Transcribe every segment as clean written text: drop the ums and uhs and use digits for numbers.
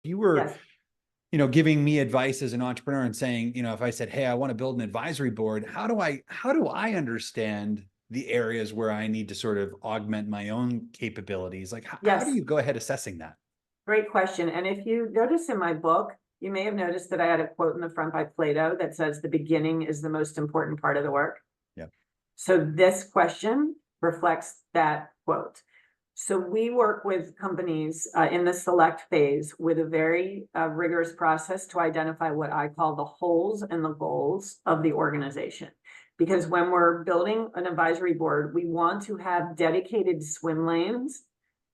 you were, Yes. giving me advice as an entrepreneur and saying, if I said, hey, I want to build an advisory board, how do I understand the areas where I need to sort of augment my own capabilities? Like, how do Yes. you go ahead assessing that? Great question. And if you notice in my book, you may have noticed that I had a quote in the front by Plato that says the beginning is the most important part of the work. Yeah. So this question reflects that quote. So we work with companies in the select phase with a very rigorous process to identify what I call the holes and the goals of the organization. Because when we're building an advisory board, we want to have dedicated swim lanes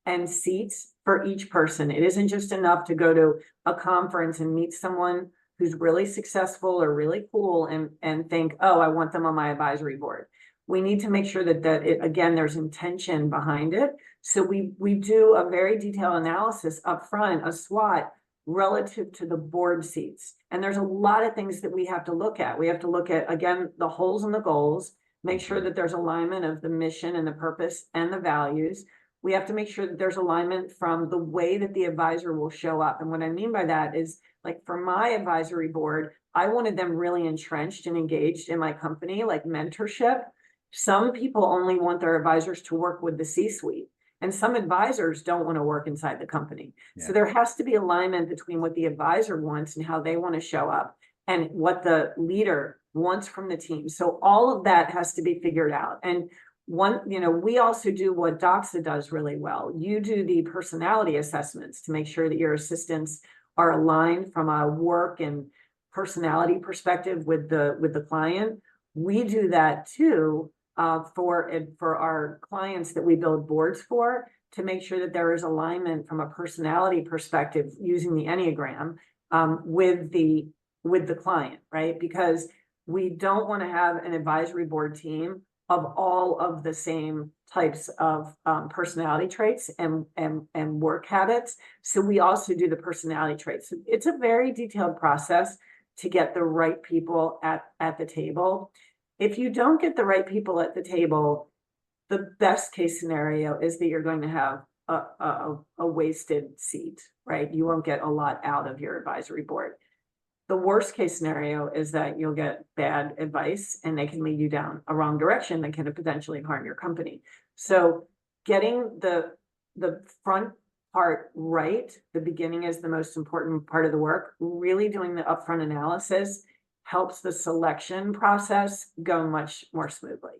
and seats for each person. It isn't just enough to go to a conference and meet someone who's really successful or really cool and think, oh, I want them on my advisory board. We need to make sure that again, there's intention behind it. So we do a very detailed analysis up front, a SWOT relative to the board seats. And there's a lot of things that we have to look at. We have to look at, again, the holes and the goals, make sure that there's alignment of the mission and the purpose and the values. We have to make sure that there's alignment from the way that the advisor will show up. And what I mean by that is, like, for my advisory board, I wanted them really entrenched and engaged in my company, like mentorship. Some people only want their advisors to work with the C-suite, and some advisors don't want to work inside the company. Yeah. So there has to be alignment between what the advisor wants and how they want to show up and what the leader wants from the team. So all of that has to be figured out. And we also do what Doxa does really well. You do the personality assessments to make sure that your assistants are aligned from a work and personality perspective with the client. We do that too for our clients that we build boards for, to make sure that there is alignment from a personality perspective using the Enneagram with the client, right? Because we don't want to have an advisory board team of all of the same types of personality traits and work habits. So we also do the personality traits. So it's a very detailed process to get the right people at the table. If you don't get the right people at the table, the best case scenario is that you're going to have a wasted seat, right? You won't get a lot out of your advisory board. The worst case scenario is that you'll get bad advice and they can lead you down a wrong direction that can potentially harm your company. So getting the front part right, the beginning is the most important part of the work. Really doing the upfront analysis helps the selection process go much more smoothly.